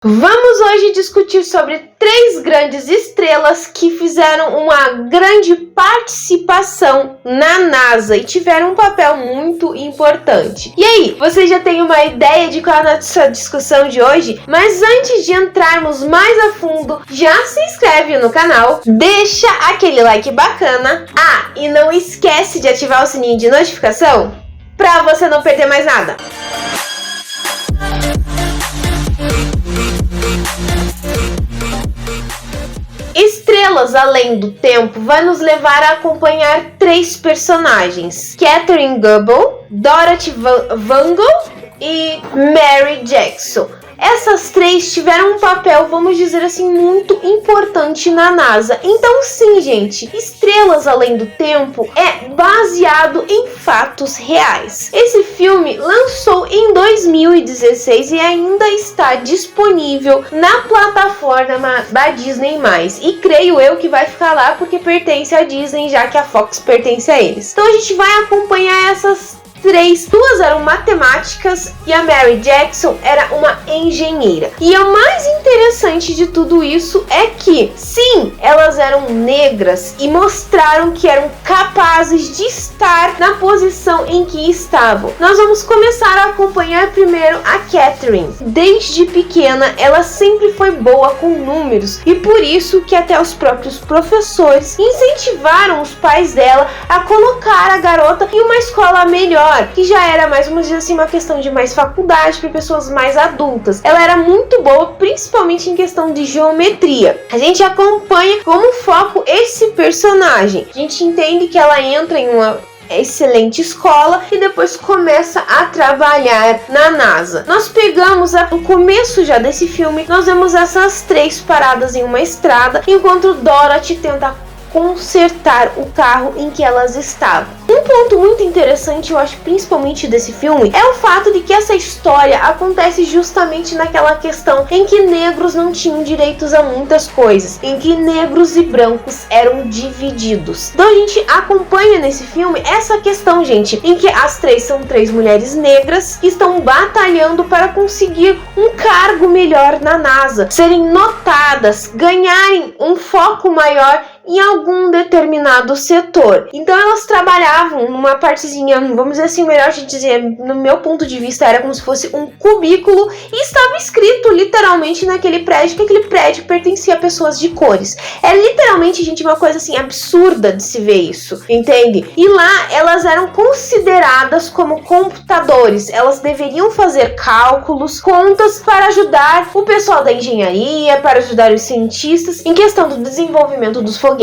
Vamos hoje discutir sobre 3 grandes estrelas que fizeram uma grande participação na NASA e tiveram um papel muito importante. E aí, você já tem uma ideia de qual é a nossa discussão de hoje? Mas antes de entrarmos mais a fundo, já se inscreve no canal, deixa aquele like bacana. Ah, e não esquece de ativar o sininho de notificação para você não perder mais nada. Estrelas Além do Tempo vai nos levar a acompanhar 3 personagens: Katharine Goebel, Dorothy Vangel e Mary Jackson. Essas 3 tiveram um papel, vamos dizer assim, muito importante na NASA. Então sim, gente, Estrelas Além do Tempo é baseado em fatos reais. Esse filme lançou em 2016 e ainda está disponível na plataforma da Disney+. E creio eu que vai ficar lá porque pertence à Disney, já que a Fox pertence a eles. Então a gente vai acompanhar essas 3, 2 eram matemáticas e a Mary Jackson era uma engenheira. E o mais interessante de tudo isso é que, sim, elas eram negras e mostraram que eram capazes de estar na posição em que estavam. Nós vamos começar a acompanhar primeiro a Katharine. Desde pequena, ela sempre foi boa com números e por isso que até os próprios professores incentivaram os pais dela a colocar a garota em uma escola melhor, que já era mais, vamos dizer assim, uma questão de mais faculdade para pessoas mais adultas. Ela era muito boa, principalmente em questão de geometria. A gente acompanha como foco esse personagem. A gente entende que ela entra em uma excelente escola e depois começa a trabalhar na NASA. Nós pegamos no começo já desse filme, nós vemos essas 3 paradas em uma estrada, enquanto Dorothy tenta consertar o carro em que elas estavam. Um ponto muito interessante, eu acho, principalmente desse filme, é o fato de que essa história acontece justamente naquela questão em que negros não tinham direitos a muitas coisas, em que negros e brancos eram divididos. Então a gente acompanha nesse filme essa questão, gente, em que as 3 são 3 mulheres negras que estão batalhando para conseguir um cargo melhor na NASA, serem notadas, ganharem um foco maior em algum determinado setor. Então elas trabalhavam numa partezinha, vamos dizer assim, melhor de dizer, no meu ponto de vista era como se fosse um cubículo e estava escrito literalmente naquele prédio que aquele prédio pertencia a pessoas de cores. É literalmente, gente, uma coisa assim absurda de se ver isso, entende? E lá elas eram consideradas como computadores, elas deveriam fazer cálculos, contas para ajudar o pessoal da engenharia, para ajudar os cientistas em questão do desenvolvimento dos foguetes.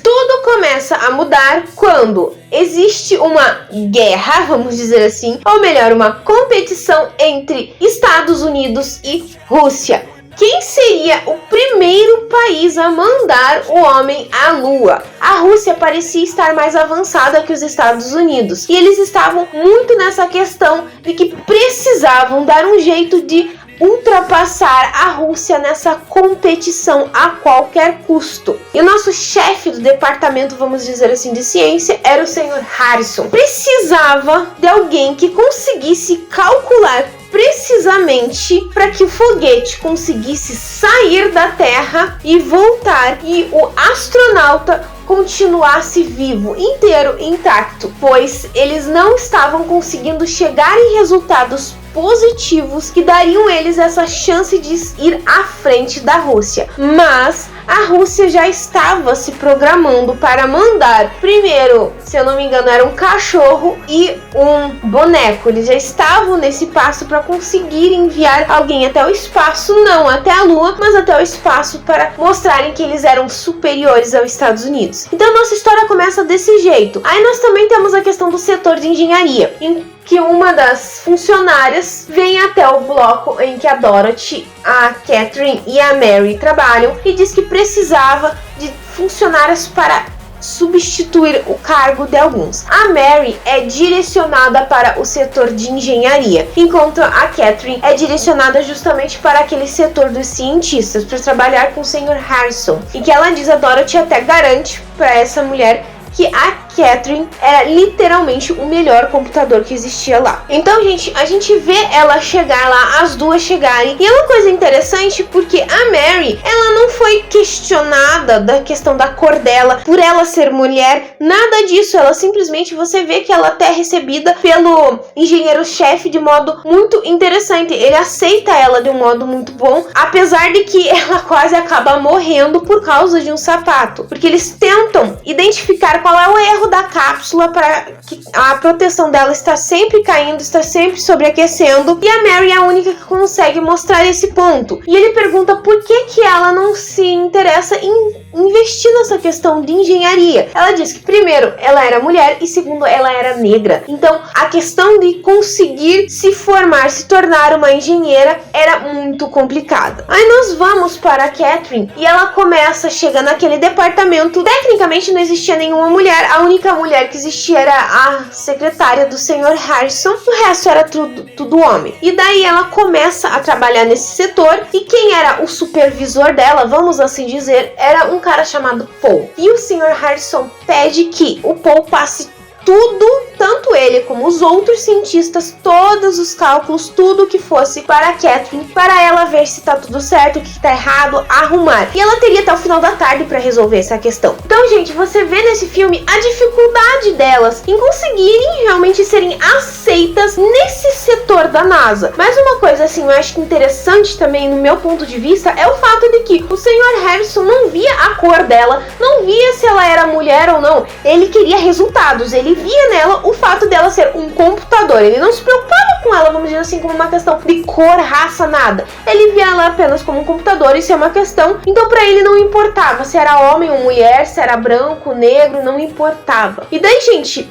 Tudo começa a mudar quando existe uma guerra, vamos dizer assim, ou melhor, uma competição entre Estados Unidos e Rússia. Quem seria o primeiro país a mandar o homem à Lua? A Rússia parecia estar mais avançada que os Estados Unidos. E eles estavam muito nessa questão de que precisavam dar um jeito de ultrapassar a Rússia nessa competição a qualquer custo. E o nosso chefe do departamento, vamos dizer assim, de ciência era o Sr. Harrison. Precisava de alguém que conseguisse calcular precisamente para que o foguete conseguisse sair da Terra e voltar e o astronauta continuasse vivo, inteiro, intacto, pois eles não estavam conseguindo chegar em resultados positivos que dariam eles essa chance de ir à frente da Rússia. Mas a Rússia já estava se programando para mandar, primeiro, se eu não me engano, era um cachorro e um boneco. Eles já estavam nesse passo para conseguir enviar alguém até o espaço, não até a Lua, mas até o espaço, para mostrarem que eles eram superiores aos Estados Unidos. Então nossa história começa desse jeito. Aí nós também temos a questão do setor de engenharia, em que uma das funcionárias vem até o bloco em que a Dorothy, a Katharine e a Mary trabalham e diz que precisava de funcionárias para substituir o cargo de alguns. A Mary é direcionada para o setor de engenharia, enquanto a Katharine é direcionada justamente para aquele setor dos cientistas, para trabalhar com o Sr. Harrison. E que ela diz, a Dorothy até garante para essa mulher que a Catherine era literalmente o melhor computador que existia lá. Então, gente, a gente vê ela chegar lá, as duas chegarem. E é uma coisa interessante porque a Mary, ela não foi questionada da questão da cor dela, por ela ser mulher, nada disso. Ela simplesmente, você vê que ela até é recebida pelo engenheiro-chefe de modo muito interessante. Ele aceita ela de um modo muito bom, apesar de que ela quase acaba morrendo por causa de um sapato, porque eles tentam identificar qual é o erro da cápsula para que a proteção dela está sempre caindo, está sempre sobreaquecendo, e a Mary é a única que consegue mostrar esse ponto. E ele pergunta por que ela não se interessa em investir nessa questão de engenharia. Ela diz que primeiro, ela era mulher e segundo, ela era negra. Então, a questão de conseguir se formar, se tornar uma engenheira era muito complicada. Aí nós vamos para a Catherine e ela começa, chega naquele departamento. Tecnicamente não existia nenhuma mulher, a única mulher que existia era a secretária do Sr. Harrison, o resto era tudo homem. E daí ela começa a trabalhar nesse setor e quem era o supervisor dela, vamos assim dizer, era um cara chamado Paul. E o Sr. Harrison pede que o Paul passe tudo, tanto ele como os outros cientistas, todos os cálculos, tudo que fosse para a Catherine, para ela ver se tá tudo certo, o que tá errado, arrumar. E ela teria até o final da tarde para resolver essa questão. Então, gente, você vê nesse filme a dificuldade delas em conseguirem realmente serem aceitas nesse setor da NASA. Mas uma coisa assim, eu acho interessante também, no meu ponto de vista, é o fato de que o Sr. Harrison não via a cor dela, não via se ela era mulher ou não. Ele queria resultados, ele via nela o fato dela ser um computador. Ele não se preocupava com ela, vamos dizer assim, como uma questão de cor, raça, nada. Ele via ela apenas como um computador, isso é uma questão. Então pra ele não importava se era homem ou mulher, se era branco, negro, não importava. E daí, gente,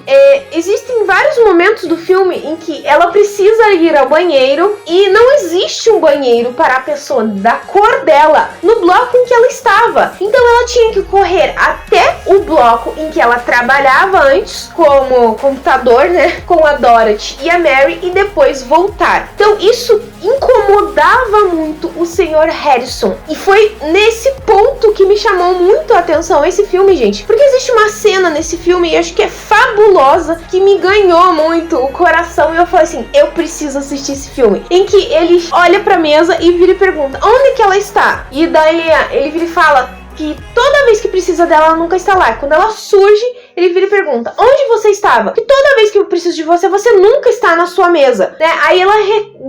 existem vários momentos do filme em que ela precisa ir ao banheiro e não existe um banheiro para a pessoa da cor dela no bloco em que ela estava. Então ela tinha que correr até o bloco em que ela trabalhava antes como computador, né, com a Dorothy e a Mary, e depois voltar. Então isso incomodava muito o Sr. Harrison, e foi nesse ponto que me chamou muito a atenção esse filme, gente, porque existe uma cena nesse filme, e acho que é fabulosa, que me ganhou muito o coração, e eu falei assim, eu preciso assistir esse filme, em que ele olha pra mesa e vira e pergunta, onde que ela está? E daí ele vira e fala que toda vez que precisa dela, ela nunca está lá. Quando ela surge, ele vira e pergunta, onde você estava? Que toda vez que eu preciso de você, você nunca está na sua mesa, né? Aí ela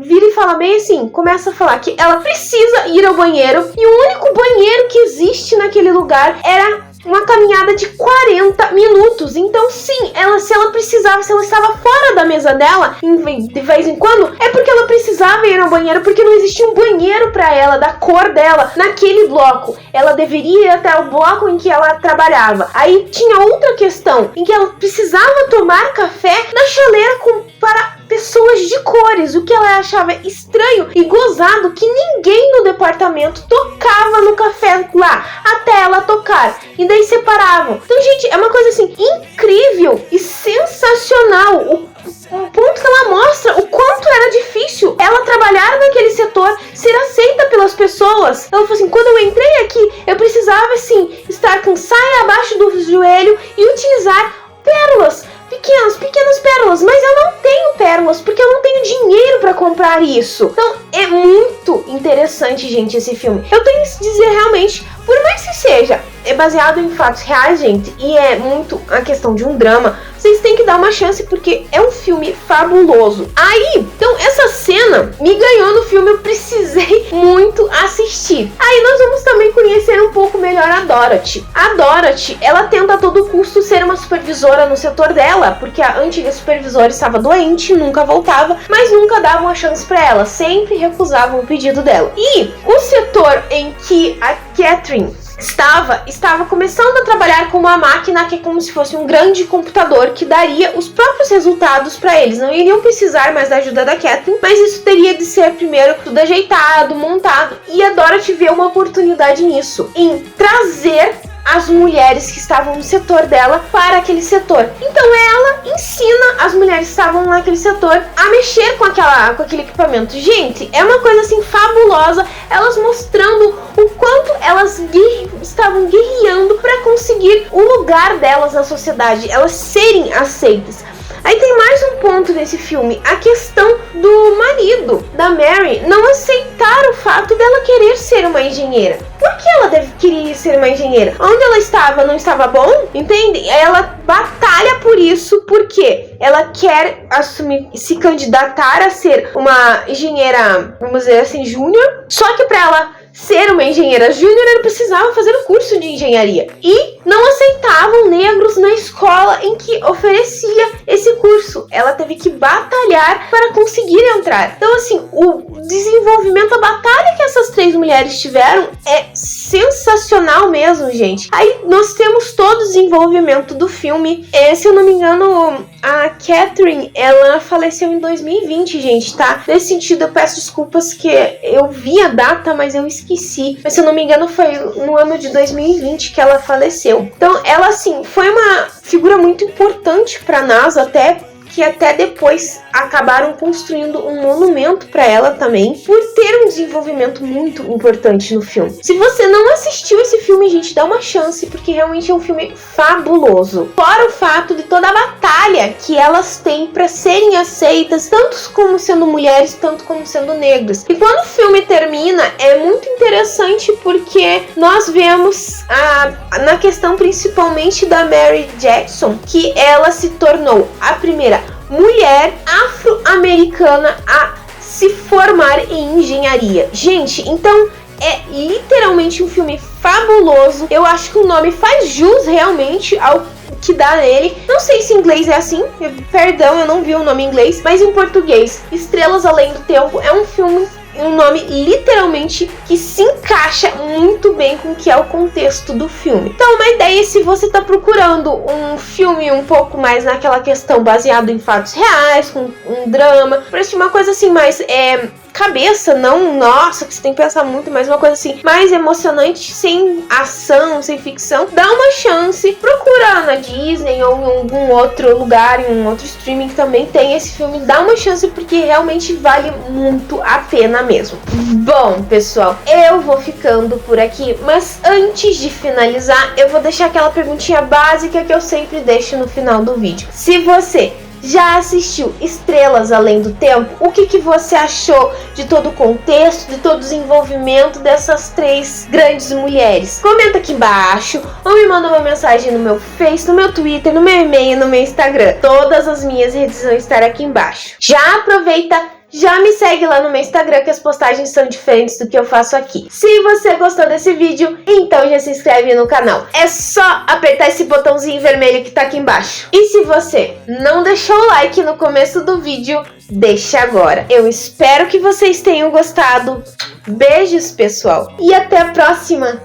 vira e fala bem assim, começa a falar que ela precisa ir ao banheiro, e o único banheiro que existe naquele lugar era uma caminhada de 40 minutos. Então sim, se ela precisava, se ela estava fora da mesa dela de vez em quando, é porque ela precisava ir ao banheiro, porque não existia um banheiro para ela, da cor dela, naquele bloco. Ela deveria ir até o bloco em que ela trabalhava. Aí tinha outra questão, em que ela precisava tomar café na chaleira para pessoas de cores, o que ela achava estranho e gozado, que ninguém no departamento tocava no café lá, até ela tocar, e daí separavam. Então, gente, é uma coisa assim, incrível e sensacional, o ponto que ela mostra o quanto era difícil ela trabalhar naquele setor, ser aceita pelas pessoas. Ela falou assim, quando eu entrei aqui, eu precisava, assim, estar com saia abaixo do joelho e utilizar pérolas, pequenas pérolas, mas eu não tenho pérolas, porque eu não tenho dinheiro pra comprar isso. Então, é muito interessante, gente, esse filme. Eu tenho que dizer, realmente, por mais que seja baseado em fatos reais, gente, e é muito a questão de um drama, vocês têm que dar uma chance, porque é um filme fabuloso. Aí, então, essa cena me ganhou no filme, eu precisei muito assistir. Aí nós vamos também conhecer um pouco melhor a Dorothy. A Dorothy, ela tenta a todo custo ser uma supervisora no setor dela, porque a antiga supervisora estava doente, nunca voltava, mas nunca davam a chance pra ela, sempre recusavam o pedido dela. E o setor em que a Catherine estava começando a trabalhar com uma máquina que é como se fosse um grande computador que daria os próprios resultados para eles. Não iriam precisar mais da ajuda da Catherine, mas isso teria de ser primeiro tudo ajeitado, montado. E a Dorothy vê uma oportunidade nisso, em trazer as mulheres que estavam no setor dela para aquele setor. Então ela ensina as mulheres que estavam naquele setor a mexer com aquele equipamento. Gente, é uma coisa assim fabulosa, elas mostrando o quanto elas estavam guerreando para conseguir o lugar lugar delas na sociedade, elas serem aceitas. Aí tem mais um ponto nesse filme, a questão do marido da Mary não aceitar o fato dela querer ser uma engenheira. Por que ela queria ser uma engenheira? Onde ela estava não estava bom? Entende? Ela batalha por isso porque ela quer se candidatar a ser uma engenheira, vamos dizer assim, júnior. Só que para ela ser uma engenheira júnior, ela precisava fazer o curso de engenharia. E não aceitavam negros na escola em que oferecia esse curso. Ela teve que batalhar para conseguir entrar. Então, assim, o desenvolvimento, a batalha que essas 3 mulheres tiveram é sensacional mesmo, gente. Aí nós temos todo o desenvolvimento do filme. Se eu não me engano, a Catherine, ela faleceu em 2020, gente, tá? Nesse sentido, eu peço desculpas que eu vi a data, mas eu esqueci. Mas se eu não me engano, foi no ano de 2020 que ela faleceu. Então, ela, assim, foi uma figura muito importante pra NASA, até depois acabaram construindo um monumento para ela também, por ter um desenvolvimento muito importante no filme. Se você não assistiu esse filme, gente, dá uma chance, porque realmente é um filme fabuloso. Fora o fato de toda a batalha que elas têm para serem aceitas, tanto como sendo mulheres, tanto como sendo negras. E quando o filme termina, é muito interessante porque nós vemos na questão principalmente da Mary Jackson, que ela se tornou a primeira mulher afro-americana a se formar em engenharia. Gente, então é literalmente um filme fabuloso. Eu acho que o nome faz jus realmente ao que dá nele. Não sei se em inglês é assim, perdão, eu não vi o nome em inglês, mas em português, Estrelas Além do Tempo é um nome literalmente que se encaixa muito bem com o que é o contexto do filme. Então, uma ideia, se você tá procurando um filme um pouco mais naquela questão baseado em fatos reais, com um drama, parece uma coisa assim mais cabeça, não, nossa, que você tem que pensar muito, mas uma coisa assim, mais emocionante, sem ação, sem ficção, dá uma chance, procura na Disney ou em algum outro lugar, em um outro streaming que também tem esse filme, dá uma chance porque realmente vale muito a pena mesmo. Bom, pessoal, eu vou ficando por aqui, mas antes de finalizar, eu vou deixar aquela perguntinha básica que eu sempre deixo no final do vídeo. Se você já assistiu Estrelas Além do Tempo? O que você achou de todo o contexto, de todo o desenvolvimento dessas 3 grandes mulheres? Comenta aqui embaixo ou me manda uma mensagem no meu Face, no meu Twitter, no meu e-mail, no meu Instagram. Todas as minhas redes vão estar aqui embaixo. Já aproveita, já me segue lá no meu Instagram, que as postagens são diferentes do que eu faço aqui. Se você gostou desse vídeo, então já se inscreve no canal. É só apertar esse botãozinho vermelho que tá aqui embaixo. E se você não deixou o like no começo do vídeo, deixa agora. Eu espero que vocês tenham gostado. Beijos, pessoal. E até a próxima.